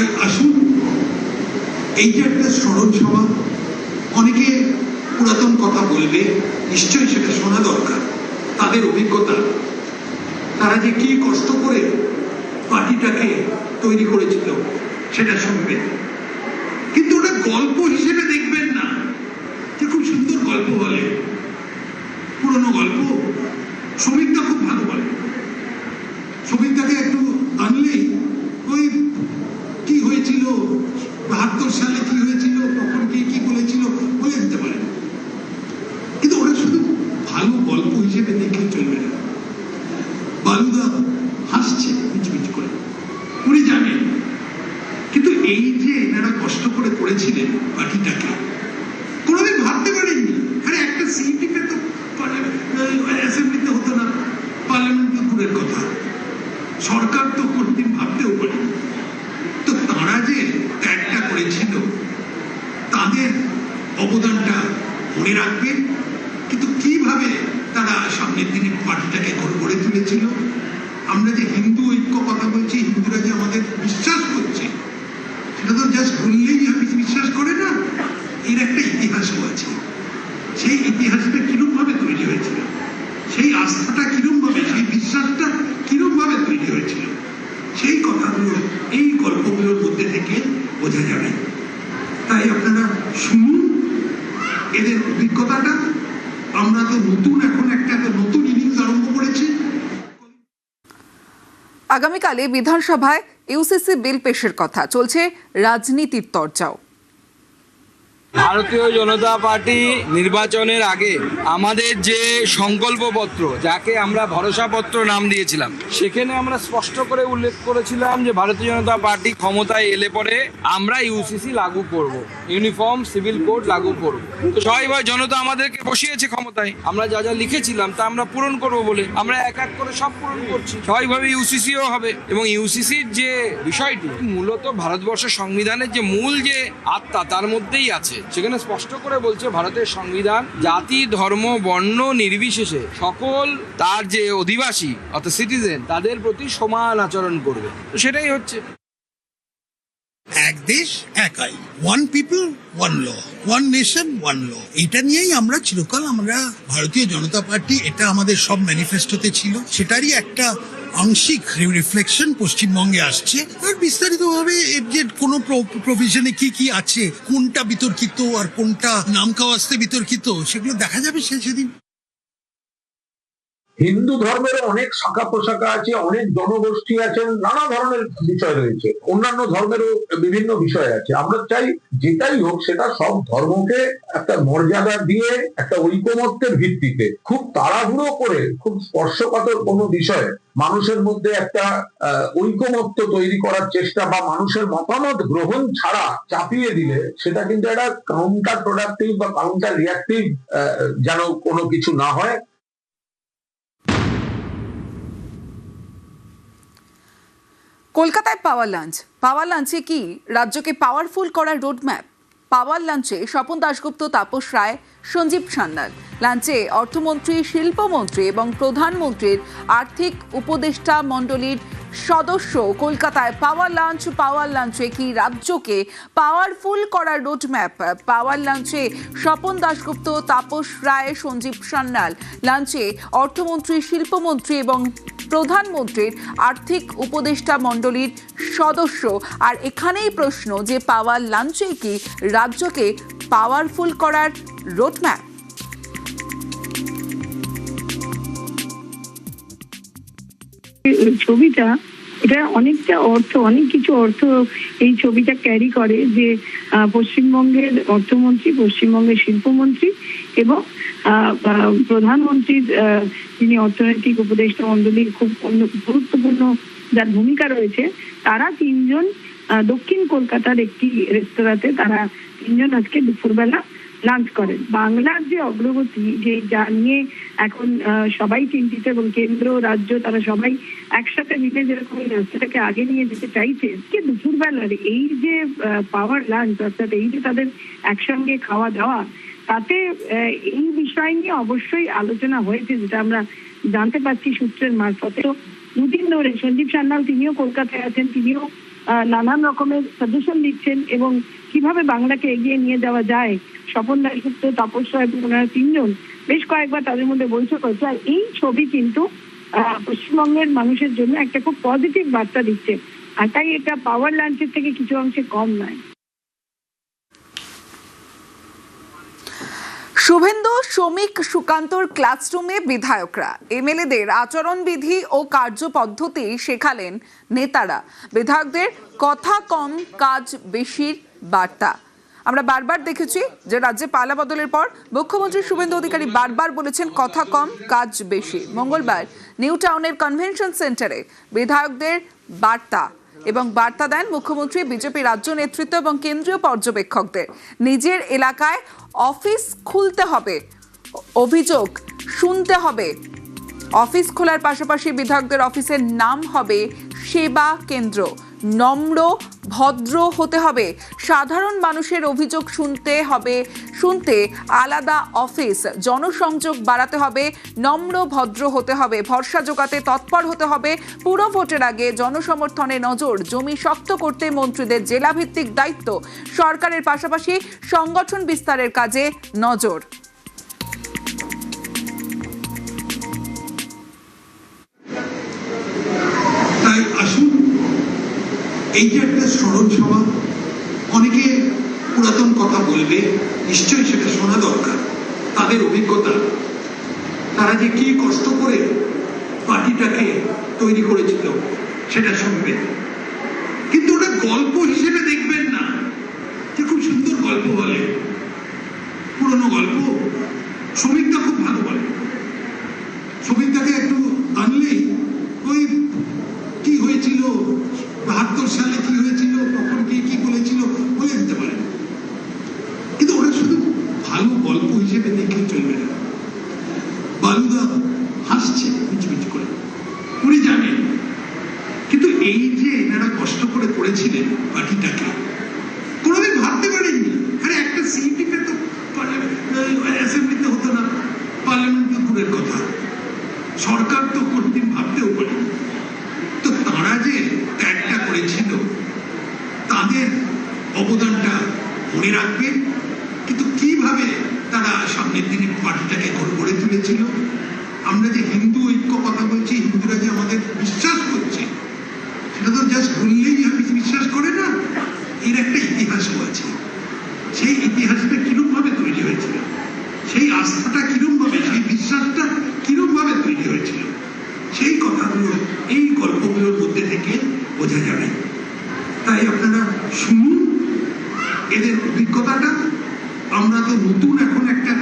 তাই আসুন, এই যে একটা স্মরণ সভা, অনেকে পুরাতন কথা বলবে, নিশ্চয়ই সেটা শোনা দরকার, তাদের অভিজ্ঞতা, তারা যে কি কষ্ট করে পার্টিটাকে তৈরি করেছিল সেটা শুনবেন। কিন্তু ওটা গল্প হিসেবে দেখবেন না যে খুব সুন্দর গল্প বলে, পুরনো গল্প। শ্রমিকদা খুব ভালো বলে, শ্রমিকদাকে একটু আনলেই ওই কি হয়েছিল 72 সালে কি হয়েছিল, তখন কি কি বলেছিল বলে দিতে পারে। কিন্তু ওরা শুধু ভালো গল্প হিসেবে দেখলে চলবে না। বালুদা হাসছে মিচমিচ করে, উনি জানেন। কিন্তু এই যে এনারা কষ্ট করে করেছিলেন পার্টিটাকে, কোনোদিন ভাবতে পারেননি। আরে একটা সিইটি তে তো অ্যাসেম্বলিতে হতো না, পার্লামেন্ট তো দূরের কথা, সরকার তো কোনোদিন ভাবতেও পারেনি। তো তারা যে ত্যাগটা করেছিল, তাদের অবদানটা মনে রাখবেন। কিন্তু কিভাবে তারা সামনের দিনে পার্টিটাকে গড়ে তুলেছিল। আমরা যে হিন্দু ঐক্য কথা বলছি, হিন্দুরা যে আমাদের বিশ্বাস করছে, সেটা তো জাস্ট বললেই বিশ্বাস করে না, এর একটা ইতিহাসও আছে। সেই ইতিহাসটা কিরম ভাবে তৈরি হয়েছিল, সেই আস্থাটা কিরম ভাবে, সেই বিশ্বাসটা কিরম ভাবে তৈরি হয়েছিল, সেই কথাগুলো এই গল্পগুলোর মধ্যে থেকে বোঝা যাবে। তাই আপনারা শুনুন এদের অভিজ্ঞতাটা। আমরা তো নতুন, এখন একটা নতুন ইনিংস আরম্ভ করেছি। আগামীকালে বিধানসভায় ইউসিসি বিল পেশের কথা, চলছে রাজনীতির তরজাও। ভারতীয় জনতা পার্টি নির্বাচনের আগে আমাদের যে সংকল্পপত্র, যাকে আমরা ভরসাপত্র নাম দিয়েছিলাম, সেখানে আমরা স্পষ্ট করে উল্লেখ করেছিলাম যে ভারতীয় জনতা পার্টি ক্ষমতায় এলে পরে আমরা ইউসিসি লাগু করব, ইউনিফর্ম সিভিল কোড লাগু করব। তো সবাই জনতা আমাদেরকে বসিয়েছে ক্ষমতায়, আমরা যা যা লিখেছিলাম তা আমরা পূরণ করব বলে আমরা এক এক করে সব পূরণ করছি। স্বাভাবিকভাবে ইউসিসিও হবে। এবং ইউসিসির যে বিষয়টি মূলত ভারতবর্ষের সংবিধানের যে মূল যে আত্মা, তার মধ্যেই আছে। সেখানে স্পষ্ট করে বলছে ভারতের সংবিধান জাতি ধর্ম বর্ণ নির্বিশেষে সকল তার যে অধিবাসী অর্থাৎ সিটিজেন, তাদের প্রতি সমান আচরণ করবে। তো সেটাই হচ্ছে। এক দেশ এক আইন, ওয়ান পিপল ওয়ান ল, ওয়ান নেশন ওয়ান ল। এটা নিয়েই আমরা চিরকাল, আমরা ভারতীয় জনতা পার্টি, এটা আমাদের সব ম্যানিফেস্টোতে ছিল। সেটারই একটা আংশিক রিফ্লেকশন পশ্চিমবঙ্গে আসছে। আর বিস্তারিতভাবে এর যে কোনো প্রভিশনে কি কি আছে, কোনটা বিতর্কিত আর কোনটা নামকাওয়াস্তে বিতর্কিত, সেগুলো দেখা যাবে সেদিন। হিন্দু ধর্মের অনেক শাখা প্রশাখা আছে, অনেক জনগোষ্ঠী আছেন, নানা ধরনের বিষয় রয়েছে, অন্যান্য ধর্মেরও বিভিন্ন বিষয় আছে। আমরা চাই যেটাই হোক সেটা সব ধর্মকে একটা মর্যাদা দিয়ে একটা ঐকমত্যের ভিত্তিতে, খুব তাড়াহুড়ো করে খুব স্পর্শকাতর কোনো বিষয়ে মানুষের মধ্যে একটা ঐকমত্য তৈরি করার চেষ্টা বা মানুষের মতামত গ্রহণ ছাড়া চাপিয়ে দিলে সেটা কিন্তু একটা কাউন্টার প্রোডাক্টিভ বা কাউন্টার রিয়াক্টিভ যেন কোনো কিছু না হয়। কলকাতায় পাওয়ার লাঞ্চে কি রাজ্যকে পাওয়ারফুল করার রোডম্যাপ? পাওয়ার লাঞ্চে স্বপন দাশগুপ্ত, তাপস রায়, সঞ্জীব সান্যাল। লাঞ্চে অর্থমন্ত্রী, শিল্পমন্ত্রী এবং প্রধানমন্ত্রীর আর্থিক উপদেষ্টা মণ্ডলীর সদস্য। কলকাতায় পাওয়ার লাঞ্চে কি রাজ্যকে পাওয়ারফুল করার রোডম্যাপ? পাওয়ার লাঞ্চে স্বপন দাশগুপ্ত, তাপস রায়, সঞ্জীব সান্যাল। লাঞ্চে অর্থমন্ত্রী, শিল্পমন্ত্রী এবং প্রধানমন্ত্রীর আর্থিক উপদেষ্টা মণ্ডলীর সদস্য। আর এখানেই প্রশ্ন যে পাওয়ার লাঞ্চে কি রাজ্যকে পাওয়ারফুল করার রোডম্যাপ? ছবিটা, এটা অনেকটা অর্থ, অনেক কিছু অর্থ এই ছবিটা ক্যারি করে। যে পশ্চিমবঙ্গের অর্থমন্ত্রী, পশ্চিমবঙ্গের শিল্পমন্ত্রী এবং প্রধানমন্ত্রীর যিনি অর্থনৈতিক উপদেষ্টা মণ্ডলীর খুব গুরুত্বপূর্ণ যার ভূমিকা রয়েছে, তারা তিনজন দক্ষিণ কলকাতার একটি রেস্তোরাঁতে তারা তিনজন আজকে দুপুরবেলা লাঞ্চ করেন। বাংলার যে অগ্রগতি, যে যা নিয়ে এখন সবাই চিন্তিত এবং কেন্দ্র রাজ্য তারা সবাই একসাথে মিলে যেরকম এই রাস্তাটাকে আগে নিয়ে যেতে চাইছে, দুপুরবেলার এই যে পাওয়ার লাঞ্চ, অর্থাৎ এই যে তাদের একসঙ্গে খাওয়া দাওয়া, তাতে এই বিষয় নিয়ে অবশ্যই আলোচনা হয়েছে, যেটা আমরা জানতে পারছি সূত্রের মারফতে। দুদিন ধরে সঞ্জীব সান্যাল তিনিও কলকাতায় আছেন, তিনিও নানান রকমের সাজেশন দিচ্ছেন এবং কিভাবে বাংলাকে এগিয়ে নিয়ে যাওয়া যায়। স্বপন দাশগুপ্ত, তাপস রায়, ওনারা তিনজন বেশ কয়েকবার তাদের মধ্যে বৈঠক হয়েছে। আর এই ছবি কিন্তু পশ্চিমবঙ্গের মানুষের জন্য একটা খুব পজিটিভ বার্তা দিচ্ছে, আর তাই এটা পাওয়ার লাঞ্চের থেকে কিছু অংশে কম নয়। শুভেন্দু, শ্রমিক, সুকান্তর ক্লাসরুমে বিধায়করা এমএলএদের আচরণবিধি ও কার্যপদ্ধতি শেখালেন নেতারা। বিধায়কদের কথা কম কাজ বেশির বার্তা। আমরা বারবার দেখেছি যে রাজ্যে পালা বদলের পর মুখ্যমন্ত্রী শুভেন্দু অধিকারী বারবার বলেছেন কথা কম কাজ বেশি। মঙ্গলবার নিউ টাউনের কনভেনশন সেন্টারে বিধায়কদের বার্তা এবং বার্তা দেন মুখ্যমন্ত্রী, বিজেপি রাজ্য নেতৃত্ব এবং কেন্দ্রীয় পর্যবেক্ষকদের। নিজের এলাকায় অফিস খুলতে হবে, অভিযোগ শুনতে হবে। অফিস খোলার পাশাপাশি বিধায়কদের অফিসের নাম হবে সেবা কেন্দ্র। নম্র ভদ্র হতে হবে, সাধারণ মানুষের অভিযোগ শুনতে আলাদা অফিস, জনসংযোগ বাড়াতে হবে, নম্র ভদ্র হতে হবে, ভরসা জোগাতে তৎপর হতে হবে। পুরো ভোটের আগে জনসমর্থনে নজর, জমি শক্ত করতে মন্ত্রীদের জেলাভিত্তিক দায়িত্ব, সরকারের পাশাপাশি সংগঠন বিস্তারের কাজে নজর। তাই আসুন, এই যে একটা স্মরণ সভা, অনেকে পুরাতন কথা বলবে, নিশ্চয়ই সেটা শোনা দরকার। তাদের অভিজ্ঞতা, তারা যে কি কষ্ট করে পার্টিটাকে তৈরি করেছিল সেটা শুনবেন। কিন্তু ওটা গল্প হিসেবে দেখবেন না যে খুব সুন্দর গল্প বলে, পুরনো গল্প। শ্রমিকদা খুব ভালো বলে। শ্রমিকদাকে একটু আনলেই ওই কি হয়েছিল, 72 সালে কি হয়েছিল, তখন কি বলেছিল বলে দিতে পারে। কিন্তু ওরা শুধু ভালো গল্প হিসেবে দেখে চলবে না। বালুদা হাসছে মিচমিচ করে, উনি জানেন। কিন্তু এই যে এনারা কষ্ট করে করেছিলেন পার্টিটাকে, কোনোদিন ভাবতে পারেননি। আরে একটা সিইটিতে তো অ্যাসেম্বলিতে হতো না, পার্লামেন্টে দূরের কথা, সরকার তো কোনদিন ভাবতেও পারেনি। তো তারা যে ত্যাগটা করেছিল, তাদের অবদানটা মনে রাখবেন। কিন্তু কিভাবে তারা সামনের দিনে পার্টিটাকে গড়ে তুলেছিল। আমরা যে হিন্দু ঐক্য কথা বলছি, হিন্দুরা যে আমাদের বিশ্বাস করছে, সেটা তো জাস্ট বললেই বিশ্বাস করে না, এর একটা ইতিহাসও আছে। সেই ইতিহাসটা কিরম ভাবে তৈরি হয়েছিল, সেই আস্থাটা কিরম ভাবে, সেই বিশ্বাসটা কিরম ভাবে তৈরি হয়েছিল, সেই কথাগুলো এই গল্পগুলোর মধ্যে থেকে বোঝা যাবে। তাই আপনারা শুনুন এদের অভিজ্ঞতাটা। আমরা তো নতুন, এখন একটা